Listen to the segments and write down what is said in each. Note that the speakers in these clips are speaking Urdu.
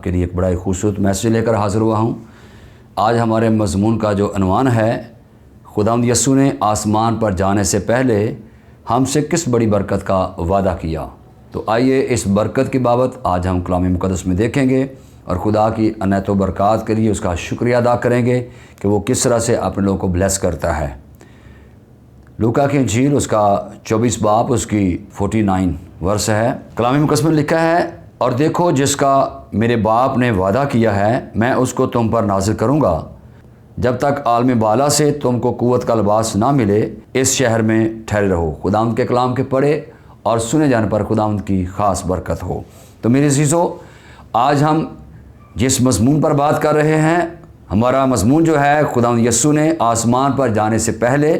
کے لیے ایک بڑا ہی خوبصورت میسیج لے کر حاضر ہوا ہوں۔ آج ہمارے مضمون کا جو عنوان ہے، خداوند یسوع نے آسمان پر جانے سے پہلے ہم سے کس بڑی برکت کا وعدہ کیا۔ تو آئیے اس برکت کی بابت آج ہم کلام مقدس میں دیکھیں گے اور خدا کی عنایت و برکات کے لیے اس کا شکریہ ادا کریں گے کہ وہ کس طرح سے اپنے لوگوں کو بلیس کرتا ہے۔ لوکا کی انجیل اس کا 24 باب اس کی 49 ورس ہے۔ کلام مقدس میں لکھا ہے، اور دیکھو جس کا میرے باپ نے وعدہ کیا ہے میں اس کو تم پر نازل کروں گا، جب تک عالم بالا سے تم کو قوت کا لباس نہ ملے اس شہر میں ٹھہرے رہو۔ خداوند کے کلام کے پڑھے اور سنے جانے پر خداوند کی خاص برکت ہو۔ تو میرے عزیزو، آج ہم جس مضمون پر بات کر رہے ہیں، ہمارا مضمون جو ہے خداوند یسوع نے آسمان پر جانے سے پہلے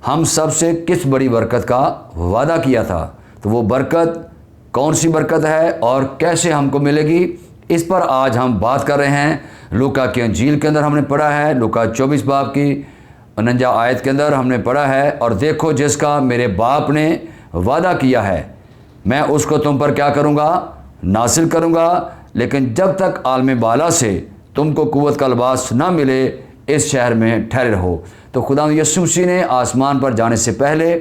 ہم سب سے کس بڑی برکت کا وعدہ کیا تھا۔ تو وہ برکت کون سی برکت ہے اور کیسے ہم کو ملے گی، اس پر آج ہم بات کر رہے ہیں۔ لوکا کی انجیل کے اندر ہم نے پڑھا ہے، لوکا 24 باب کی 49 آیت کے اندر ہم نے پڑھا ہے، اور دیکھو جس کا میرے باپ نے وعدہ کیا ہے میں اس کو تم پر کیا کروں گا، نازل کروں گا، لیکن جب تک عالم بالا سے تم کو قوت کا لباس نہ ملے اس شہر میں ٹھہرے رہو۔ تو خداوند یسوع مسیح نے آسمان پر جانے سے پہلے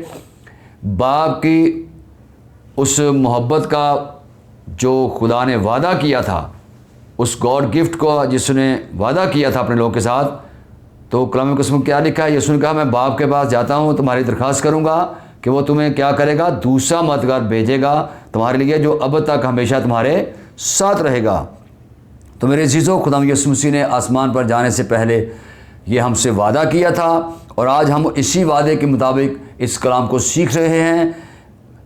باپ کی اس محبت کا جو خدا نے وعدہ کیا تھا، اس گاڈ گفٹ کو جس نے وعدہ کیا تھا اپنے لوگوں کے ساتھ، تو کلام مقدس میں کیا لکھا ہے؟ یسوع نے کہا میں باپ کے پاس جاتا ہوں، تمہاری درخواست کروں گا کہ وہ تمہیں کیا کرے گا، دوسرا مددگار بھیجے گا تمہارے لیے، جو اب تک ہمیشہ تمہارے ساتھ رہے گا۔ تو میرے عزیزو، خداوند یسوع مسیح نے آسمان پر جانے سے پہلے یہ ہم سے وعدہ کیا تھا، اور آج ہم اسی وعدے کے مطابق اس کلام کو سیکھ رہے ہیں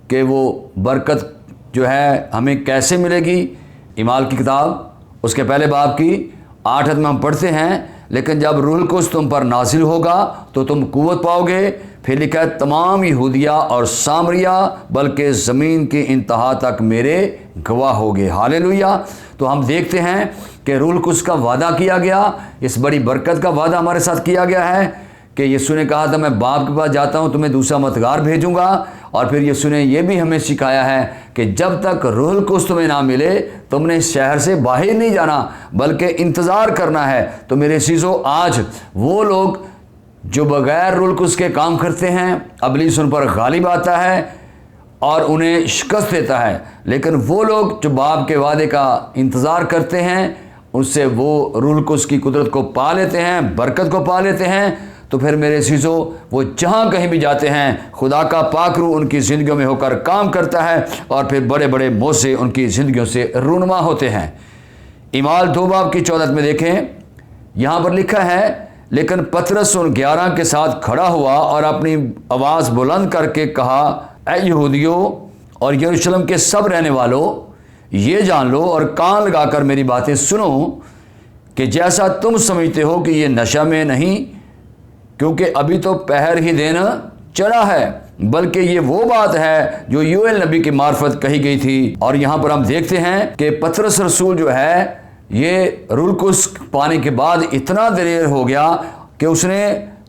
کہ وہ برکت جو ہے ہمیں کیسے ملے گی۔ اعمال کی کتاب اس کے پہلے باب کی 8 میں ہم پڑھتے ہیں، لیکن جب روح القدس تم پر نازل ہوگا تو تم قوت پاؤ گے۔ پھر لکھا ہے تمام یہودیہ اور سامریہ بلکہ زمین کی انتہا تک میرے گواہ ہوگے۔ ہاللیلویہ۔ تو ہم دیکھتے ہیں کہ روح القدس کا وعدہ کیا گیا، اس بڑی برکت کا وعدہ ہمارے ساتھ کیا گیا ہے کہ یسوع نے کہا تھا میں باپ کے پاس جاتا ہوں، تمہیں دوسرا مددگار بھیجوں گا، اور پھر یسوع نے یہ بھی ہمیں سکھایا ہے کہ جب تک روح القدس تمہیں نہ ملے تم نے اس شہر سے باہر نہیں جانا بلکہ انتظار کرنا ہے۔ تو میرے عزیزو، آج وہ لوگ جو بغیر روح القدس کے کام کرتے ہیں، ابلیس ان پر غالب آتا ہے اور انہیں شکست دیتا ہے، لیکن وہ لوگ جو باپ کے وعدے کا انتظار کرتے ہیں ان سے وہ روح القدس کی قدرت کو پا لیتے ہیں، برکت کو پا لیتے ہیں۔ تو پھر میرے عزیزو، وہ جہاں کہیں بھی جاتے ہیں خدا کا پاک روح ان کی زندگیوں میں ہو کر کام کرتا ہے، اور پھر بڑے بڑے موضوع ان کی زندگیوں سے رونما ہوتے ہیں۔ اعمال 2 باب کی 14 میں دیکھیں، یہاں پر لکھا ہے لیکن پطرس ان 11 کے ساتھ کھڑا ہوا اور اپنی آواز بلند کر کے کہا، اے یہودیوں اور یروشلم کے سب رہنے والوں، یہ جان لو اور کان لگا کر میری باتیں سنو کہ جیسا تم سمجھتے ہو کہ یہ نشہ میں نہیں، کیونکہ ابھی تو پہر ہی دن چڑھا ہے، بلکہ یہ وہ بات ہے جو یوئیل نبی کی معرفت کہی گئی تھی۔ اور یہاں پر ہم دیکھتے ہیں کہ پطرس رسول جو ہے یہ روح القدس پانے کے بعد اتنا دلیر ہو گیا کہ اس نے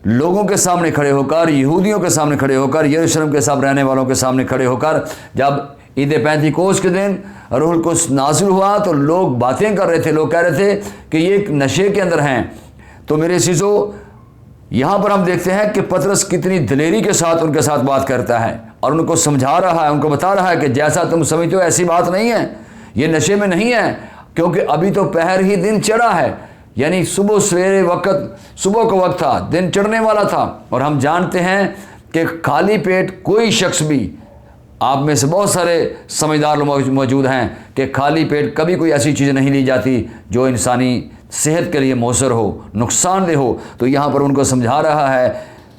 لوگوں کے سامنے کھڑے ہو کر، یہودیوں کے سامنے کھڑے ہو کر، یروشلم کے سب رہنے والوں کے سامنے کھڑے ہو کر، جب عید پینتیکوست کے دن روح القدس نازل ہوا تو لوگ باتیں کر رہے تھے، لوگ کہہ رہے تھے کہ یہ ایک نشے کے اندر ہیں۔ تو میرے عزیزو، یہاں پر ہم دیکھتے ہیں کہ پطرس کتنی دلیری کے ساتھ ان کے ساتھ بات کرتا ہے اور ان کو سمجھا رہا ہے، ان کو بتا رہا ہے کہ جیسا تم سمجھتے ہو ایسی بات نہیں ہے، یہ نشے میں نہیں ہے، کیونکہ ابھی تو پہر ہی دن چڑھا ہے، یعنی صبح سویرے وقت، صبح کا وقت تھا، دن چڑھنے والا تھا۔ اور ہم جانتے ہیں کہ خالی پیٹ کوئی شخص بھی، آپ میں سے بہت سارے سمجھدار لوگ موجود ہیں کہ خالی پیٹ کبھی کوئی ایسی چیز نہیں لی جاتی جو انسانی صحت کے لیے مؤثر ہو، نقصان دہ ہو۔ تو یہاں پر ان کو سمجھا رہا ہے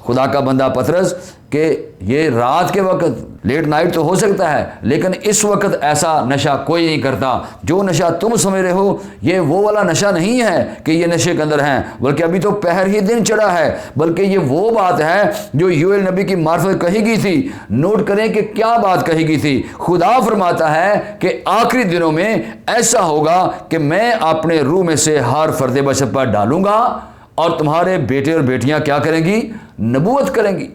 خدا کا بندہ پطرس کہ یہ رات کے وقت، لیٹ نائٹ تو ہو سکتا ہے، لیکن اس وقت ایسا نشہ کوئی نہیں کرتا۔ جو نشہ تم سمجھ رہے ہو یہ وہ والا نشہ نہیں ہے کہ یہ نشے کے اندر ہیں، بلکہ ابھی تو پہر ہی دن چڑھا ہے، بلکہ یہ وہ بات ہے جو یوئیل نبی کی معرفت کہی گئی تھی۔ نوٹ کریں کہ کیا بات کہی گئی تھی۔ خدا فرماتا ہے کہ آخری دنوں میں ایسا ہوگا کہ میں اپنے روح میں سے ہر فرد بشر پر ڈالوں گا، اور تمہارے بیٹے اور بیٹیاں کیا کریں گی؟ نبوت کریں گی۔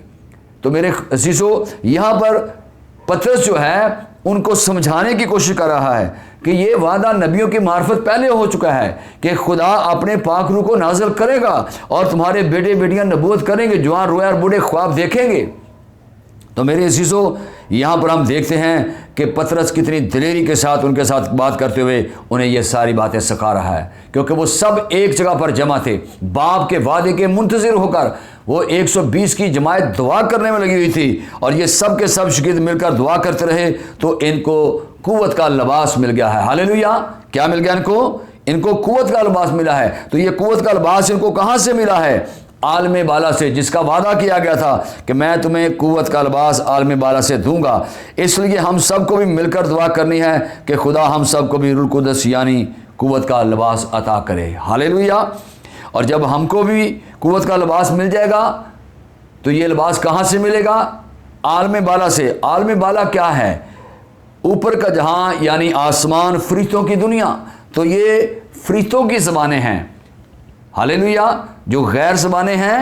تو میرے عزیزو، یہاں پر پطرس جو ہے ان کو سمجھانے کی کوشش کر رہا ہے کہ یہ وعدہ نبیوں کی معرفت پہلے ہو چکا ہے کہ خدا اپنے پاک روح کو نازل کرے گا اور تمہارے بیٹے بیٹیاں نبوت کریں گے، جوان روئے اور بوڑھے خواب دیکھیں گے۔ تو میرے عزیزو، یہاں پر ہم دیکھتے ہیں کہ پطرس کتنی دلیری کے ساتھ ان کے ساتھ بات کرتے ہوئے انہیں یہ ساری باتیں سکھا رہا ہے، کیونکہ وہ سب ایک جگہ پر جمع تھے، باپ کے وعدے کے منتظر ہو کر وہ 120 کی جماعت دعا کرنے میں لگی ہوئی تھی، اور یہ سب کے سب شاگرد مل کر دعا کرتے رہے تو ان کو قوت کا لباس مل گیا ہے۔ ہاللیلویہ! کیا مل گیا ان کو قوت کا لباس ملا ہے۔ تو یہ قوت کا لباس ان کو کہاں سے ملا ہے؟ عالم بالا سے، جس کا وعدہ کیا گیا تھا کہ میں تمہیں قوت کا لباس عالم بالا سے دوں گا۔ اس لیے ہم سب کو بھی مل کر دعا کرنی ہے کہ خدا ہم سب کو بھی روح القدس یعنی قوت کا لباس عطا کرے۔ ہاللیلویہ! اور جب ہم کو بھی قوت کا لباس مل جائے گا تو یہ لباس کہاں سے ملے گا؟ عالم بالا سے۔ عالم بالا کیا ہے؟ اوپر کا جہاں یعنی آسمان، فرشتوں کی دنیا۔ تو یہ فرشتوں کی زبانیں ہیں۔ ہاللیلویہ! جو غیر زبانیں ہیں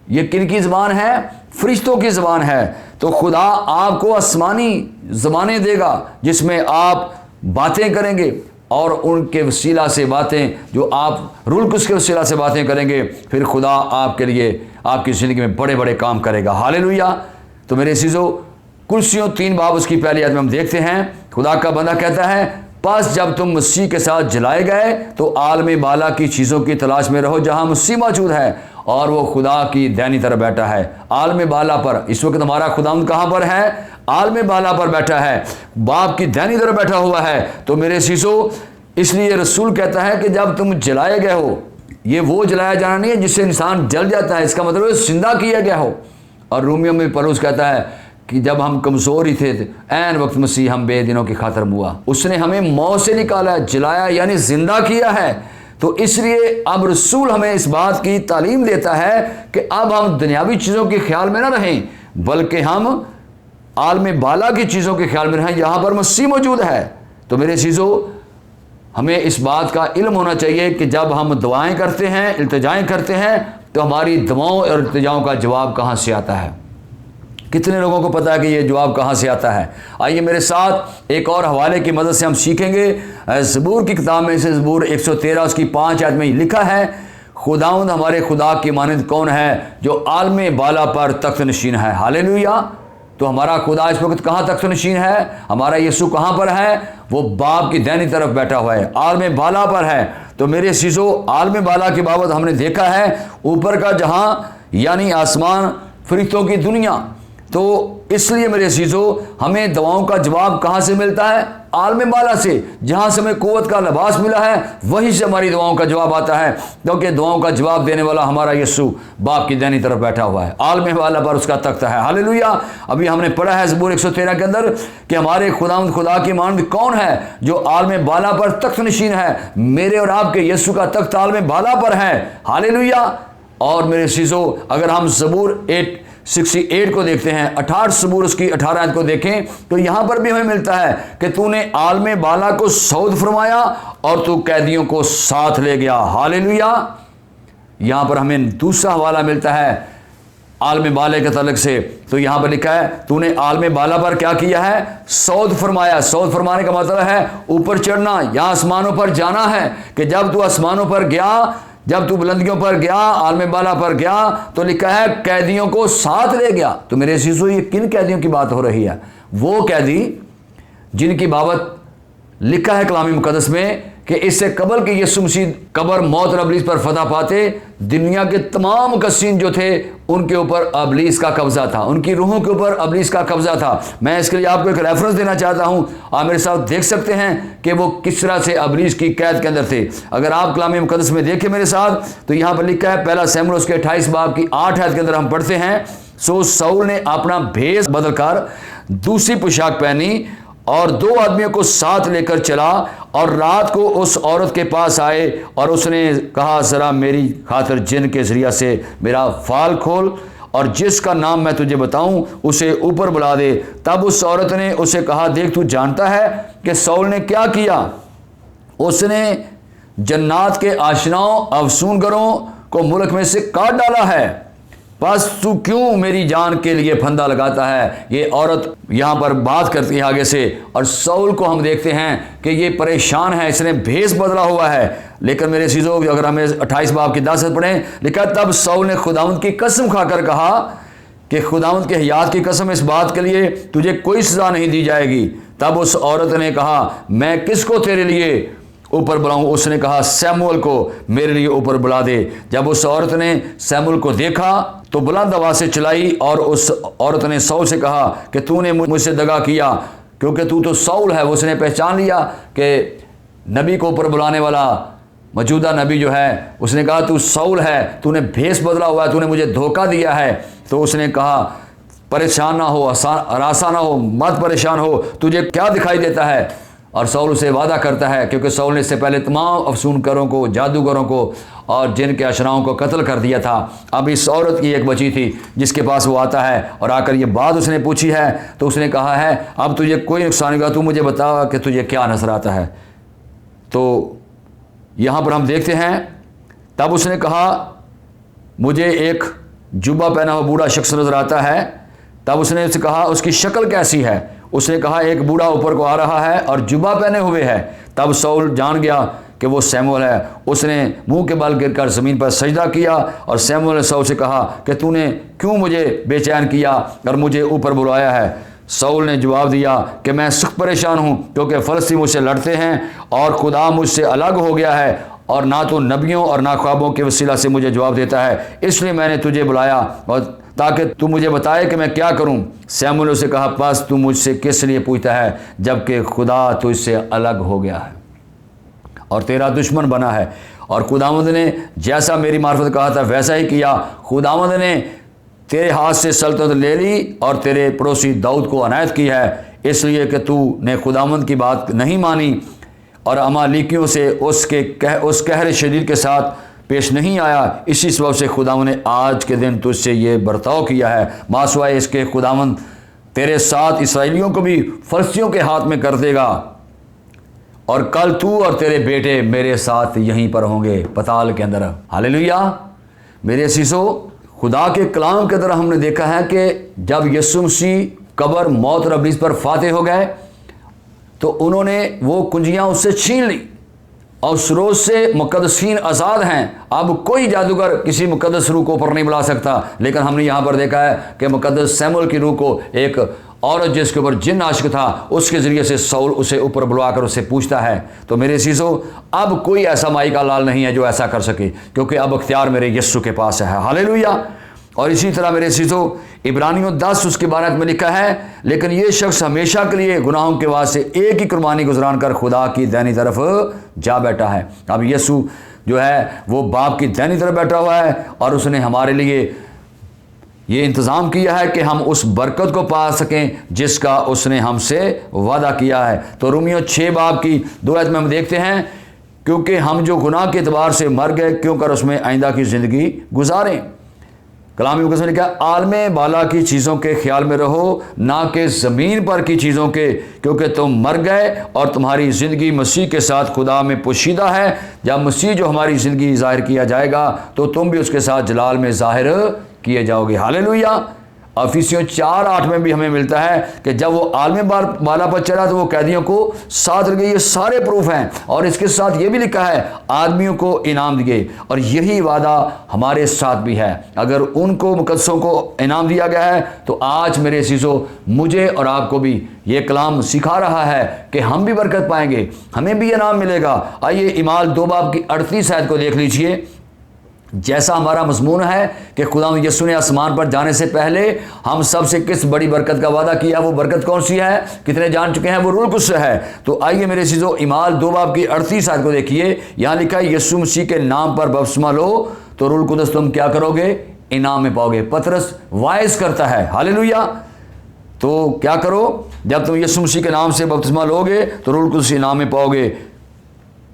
یہ کن کی زبان ہے؟ فرشتوں کی زبان ہے۔ تو خدا آپ کو آسمانی زبانیں دے گا جس میں آپ باتیں کریں گے، اور ان کے وسیلہ سے باتیں جو آپ روح القدس کے وسیلہ سے باتیں کریں گے، پھر خدا آپ کے لیے آپ کی زندگی میں بڑے بڑے کام کرے گا۔ ہاللیلویہ! تو میرے عزیزو، کلسیوں 3 باب اس کی پہلی آیت میں ہم دیکھتے ہیں، خدا کا بندہ کہتا ہے، پس جب تم مسیح کے ساتھ جلائے گئے تو عالم بالا کی چیزوں کی تلاش میں رہو جہاں مسیح موجود ہے اور وہ خدا کی دائنی طرف بیٹھا ہے۔ عالم بالا پر اس وقت ہمارا خداوند کہاں پر ہے؟ عالم بالا پر بیٹھا ہے، باپ کی دائنی طرف بیٹھا ہوا ہے۔ تو میرے عزیزو، اس لیے رسول کہتا ہے کہ جب تم جلائے گئے ہو، یہ وہ جلایا جانا نہیں ہے جس سے انسان جل جاتا ہے، اس کا مطلب ہے زندہ کیا گیا ہو۔ اور رومیوں میں پولس کہتا ہے کہ جب ہم کمزور ہی تھے عین وقت مسیح ہم بے دینوں کی خاطر ہوا، اس نے ہمیں موت سے نکالا ہے، جلایا یعنی زندہ کیا ہے۔ تو اس لیے اب رسول ہمیں اس بات کی تعلیم دیتا ہے کہ اب ہم دنیاوی چیزوں کے خیال میں نہ رہیں، بلکہ ہم عالم بالا کی چیزوں کے خیال میں رہیں جہاں پر مسیح موجود ہے۔ تو میرے عزیزو، ہمیں اس بات کا علم ہونا چاہیے کہ جب ہم دعائیں کرتے ہیں، التجائیں کرتے ہیں، تو ہماری دعاؤں اور التجاؤں کا جواب کہاں سے آتا ہے؟ کتنے لوگوں کو پتا ہے کہ یہ جواب کہاں سے آتا ہے؟ آئیے میرے ساتھ ایک اور حوالے کی مدد سے ہم سیکھیں گے۔ زبور کی کتاب میں سے زبور 113 اس کی 5 آیت میں لکھا ہے، خداوند ہمارے خدا کی مانند کون ہے جو عالم بالا پر تخت نشین ہے۔ ہاللیلویہ! تو ہمارا خدا اس وقت کہاں تخت نشین ہے؟ ہمارا یسوع کہاں پر ہے؟ وہ باپ کی دائنی طرف بیٹھا ہوا ہے، عالم بالا پر ہے۔ تو میرے عزیزو، عالم بالا کی بابت ہم نے دیکھا ہے اوپر کا جہاں یعنی آسمان، فرشتوں کی دنیا۔ تو اس لیے میرے عزیزو، ہمیں دعاؤں کا جواب کہاں سے ملتا ہے؟ عالم بالا سے، جہاں سے ہمیں قوت کا لباس ملا ہے وہیں سے ہماری دعاؤں کا جواب آتا ہے، کیونکہ دعاؤں کا جواب دینے والا ہمارا یسوع باپ کی دائنی طرف بیٹھا ہوا ہے، عالم بالا پر اس کا تخت ہے۔ ہاللیلویہ! ابھی ہم نے پڑھا ہے زبور 113 کے اندر کہ ہمارے خداوند خدا کی مانند کون ہے جو عالم بالا پر تخت نشین ہے۔ میرے اور آپ کے یسوع کا تخت عالم بالا پر ہے۔ ہاللیلویہ! اور میرے عزیزو، اگر ہم زبور 68 کو دیکھتے ہیں، 68 زبور اس کی 18 آیت کو دیکھیں تو یہاں پر بھی ہمیں ملتا ہے کہ تو نے عالم بالا کو صعود فرمایا اور تو قیدیوں کو ساتھ لے گیا۔ ہاللیلویہ! یہاں پر ہمیں دوسرا حوالہ ملتا ہے عالم بالے کے تعلق سے۔ تو یہاں پر لکھا ہے تو نے عالم بالا پر کیا کیا ہے؟ صعود فرمایا۔ صعود فرمانے کا مطلب ہے اوپر چڑھنا یا آسمانوں پر جانا ہے، کہ جب تو آسمانوں پر گیا، جب تو بلندیوں پر گیا، عالم بالا پر گیا، تو لکھا ہے قیدیوں کو ساتھ لے گیا۔ تو میرے عزیزو، یہ کن قیدیوں کی بات ہو رہی ہے؟ وہ قیدی جن کی بابت لکھا ہے کلام مقدس میں کہ اس سے قبل کہ یسوع مسیح قبر، موت اور ابلیس پر فتح پاتے، دنیا کے تمام مقدسین جو تھے ان کے اوپر ابلیس کا قبضہ تھا، ان کی روحوں کے اوپر ابلیس کا قبضہ تھا۔ میں اس کے لیے آپ کو ایک ریفرنس دینا چاہتا ہوں، آپ میرے ساتھ دیکھ سکتے ہیں کہ وہ کس طرح سے ابلیس کی قید کے اندر تھے۔ اگر آپ کلام مقدس میں دیکھیں میرے ساتھ تو یہاں پر لکھا ہے پہلا سموئیل اس کے 28 باب کی 8 آیت کے اندر ہم پڑھتے ہیں، سو ساؤل نے اپنا بھیس بدل کر دوسری پوشاک پہنی اور 2 آدمیوں کو ساتھ لے کر چلا اور رات کو اس عورت کے پاس آئے اور اس نے کہا ذرا میری خاطر جن کے ذریعہ سے میرا فال کھول اور جس کا نام میں تجھے بتاؤں اسے اوپر بلا دے۔ تب اس عورت نے اسے کہا دیکھ تو جانتا ہے کہ ساؤل نے کیا کیا؟ اس نے جنات کے آشناؤں افسون گروں کو ملک میں سے کاٹ ڈالا ہے۔ بس تو کیوں میری جان کے لیے پھندا لگاتا ہے؟ یہ عورت یہاں پر بات کرتی ہے آگے سے، اور سول کو ہم دیکھتے ہیں کہ یہ پریشان ہے، اس نے بھیس بدلا ہوا ہے۔ لیکن میرے عزیزو، اگر ہمیں 28 باب کی 10 پڑھیں، لکھا تب سول نے خداوند کی قسم کھا کر کہا کہ خداوند کے حیات کی قسم، اس بات کے لیے تجھے کوئی سزا نہیں دی جائے گی۔ تب اس عورت نے کہا میں کس کو تیرے لیے اوپر بلاؤں؟ اس نے کہا سیموئل کو میرے لیے اوپر بلا دے۔ جب اس عورت نے سیموئل کو دیکھا تو بلند آواز سے چلائی، اور اس عورت نے سول سے کہا کہ تو نے مجھ سے دغا کیا، کیونکہ تو سول ہے۔ اس نے پہچان لیا کہ نبی کو اوپر بلانے والا موجودہ نبی جو ہے، اس نے کہا تو سول ہے، تو نے بھیس بدلا ہوا ہے، تو نے مجھے دھوکہ دیا ہے۔ تو اس نے کہا پریشان نہ ہو، ہراساں نہ ہو، مت پریشان ہو، تجھے کیا دکھائی دیتا ہے؟ اور سول اسے وعدہ کرتا ہے، کیونکہ سول نے اس سے پہلے تمام افسونکروں کو، جادوگروں کو اور جن کے اشراؤں کو قتل کر دیا تھا۔ اب اس عورت کی ایک بچی تھی جس کے پاس وہ آتا ہے، اور آ کر یہ بات اس نے پوچھی ہے، تو اس نے کہا ہے اب تجھے کوئی نقصان نہیں ہوگا، تو مجھے بتا کہ تجھے کیا نظر آتا ہے۔ تو یہاں پر ہم دیکھتے ہیں، تب اس نے کہا مجھے ایک جبہ پہنا ہوا بوڑھا شخص نظر آتا ہے۔ تب اس نے اس سے کہا اس کی شکل کیسی ہے؟ اس نے کہا ایک بوڑھا اوپر کو آ رہا ہے اور جبہ پہنے ہوئے ہے۔ تب سول جان گیا کہ وہ سیموئل ہے۔ اس نے منہ کے بل گر کر زمین پر سجدہ کیا، اور سیموئل نے سول سے کہا کہ تو نے کیوں مجھے بے چین کیا اور مجھے اوپر بلایا ہے؟ سول نے جواب دیا کہ میں سخت پریشان ہوں، کیونکہ فلسطین مجھ سے لڑتے ہیں اور خدا مجھ سے الگ ہو گیا ہے، اور نہ تو نبیوں اور نہ خوابوں کے وسیلہ سے مجھے جواب دیتا ہے، اس لیے میں نے تجھے بلایا اور تاکہ تو مجھے بتائے کہ میں کیا کروں۔ سیموئیل نے اسے کہا بس تو مجھ سے کس لیے پوچھتا ہے، جبکہ خدا تجھ سے الگ ہو گیا ہے اور تیرا دشمن بنا ہے، اور خداوند نے جیسا میری معرفت کہا تھا ویسا ہی کیا۔ خداوند نے تیرے ہاتھ سے سلطنت لے لی اور تیرے پڑوسی داؤد کو عنایت کی ہے، اس لیے کہ تو نے خداوند کی بات نہیں مانی اور امالیکیوں سے اس قہر شدید کے ساتھ پیش نہیں آیا۔ اسی سبب سے خداوند نے آج کے دن تجھ سے یہ برتاؤ کیا ہے، ماسوائے اس کے خداوند تیرے ساتھ اسرائیلیوں کو بھی فلسطینیوں کے ہاتھ میں کر دے گا، اور کل تو اور تیرے بیٹے میرے ساتھ یہیں پر ہوں گے پتال کے اندر۔ ہاللیلویا۔ میرے عزیزو، خدا کے کلام کے اندر ہم نے دیکھا ہے کہ جب یسوع مسیح قبر، موت اور ابلیس پر فاتح ہو گئے تو انہوں نے وہ کنجیاں اس سے چھین لی، اور اس روز سے مقدسین آزاد ہیں۔ اب کوئی جادوگر کسی مقدس روح کو اوپر نہیں بلا سکتا، لیکن ہم نے یہاں پر دیکھا ہے کہ مقدس سیموئیل کی روح کو ایک عورت جس کے اوپر جن عاشق تھا، اس کے ذریعے سے سول اسے اوپر بلوا کر اسے پوچھتا ہے۔ تو میرے عزیزو، اب کوئی ایسا مائی کا لال نہیں ہے جو ایسا کر سکے، کیونکہ اب اختیار میرے یسوع کے پاس ہے۔ ہاللیلویا۔ اور اسی طرح میرے عزیزو، عبرانیوں 10 اس کے بارے میں لکھا ہے، لیکن یہ شخص ہمیشہ کے لیے گناہوں کے واسطے ایک ہی قربانی گزران کر خدا کی دائنی طرف جا بیٹھا ہے۔ اب یسوع جو ہے وہ باپ کی دائنی طرف بیٹھا ہوا ہے، اور اس نے ہمارے لیے یہ انتظام کیا ہے کہ ہم اس برکت کو پا سکیں جس کا اس نے ہم سے وعدہ کیا ہے۔ تو رومیو 6 باب کی 2 آیت میں ہم دیکھتے ہیں، کیونکہ ہم جو گناہ کے اعتبار سے مر گئے کیوں کر اس میں آئندہ کی زندگی گزاریں۔ کلامی مقدس میں لکھا ہے عالم بالا کی چیزوں کے خیال میں رہو، نہ کہ زمین پر کی چیزوں کے، کیونکہ تم مر گئے اور تمہاری زندگی مسیح کے ساتھ خدا میں پوشیدہ ہے۔ جب مسیح جو ہماری زندگی ظاہر کیا جائے گا تو تم بھی اس کے ساتھ جلال میں ظاہر کیے جاؤ گے۔ ہاللیلویا۔ افیسیوں 4:8 میں بھی ہمیں ملتا ہے کہ جب وہ عالم بالا پر چڑھا تو وہ قیدیوں کو ساتھ لے گئے۔ یہ سارے پروف ہیں، اور اس کے ساتھ یہ بھی لکھا ہے آدمیوں کو انعام دیے، اور یہی وعدہ ہمارے ساتھ بھی ہے۔ اگر ان کو مقدسوں کو انعام دیا گیا ہے تو آج میرے عزیزو، مجھے اور آپ کو بھی یہ کلام سکھا رہا ہے کہ ہم بھی برکت پائیں گے، ہمیں بھی انعام ملے گا۔ آئیے اعمال 2 باب کی 38 آیت کو دیکھ لیجئے۔ جیسا ہمارا مضمون ہے کہ خدا یسوع نے آسمان پر جانے سے پہلے ہم سب سے کس بڑی برکت کا وعدہ کیا، وہ برکت کون سی ہے؟ کتنے جان چکے ہیں؟ وہ روح القدس ہے۔ تو آئیے میرے عزیزو، اعمال 2 باب کی 38 آیت کو دیکھیے۔ یہاں لکھا ہے یسوع مسیح کے نام پر بپتسمہ لو تو روح القدس تم کیا کرو گے؟ انعام میں پاؤ گے۔ پطرس وائز کرتا ہے، ہاللیلویا۔ تو کیا کرو؟ جب تم یسوع مسیح کے نام سے بپتسمہ لو گے تو روح القدس انعام میں پاؤ گے۔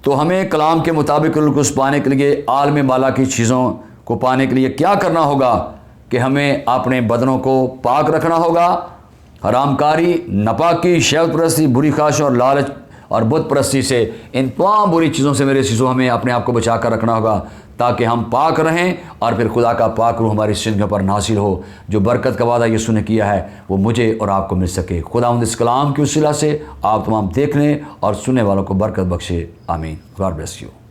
تو ہمیں کلام کے مطابق روح القدس پانے کے لیے، عالم بالا کی چیزوں کو پانے کے لیے کیا کرنا ہوگا؟ کہ ہمیں اپنے بدنوں کو پاک رکھنا ہوگا، حرام کاری، ناپاکی، شہوت پرستی، بری خواہشوں اور لالچ اور بت پرستی سے، ان تمام بری چیزوں سے میرے عزیزو ہمیں اپنے آپ کو بچا کر رکھنا ہوگا، تاکہ ہم پاک رہیں اور پھر خدا کا پاک روح ہماری زندگیوں پر نازل ہو۔ جو برکت کا وعدہ یسوع نے کیا ہے وہ مجھے اور آپ کو مل سکے۔ خداوند اس کلام کے وسیلہ سے آپ تمام دیکھنے اور سننے والوں کو برکت بخشے، آمین۔ God bless you.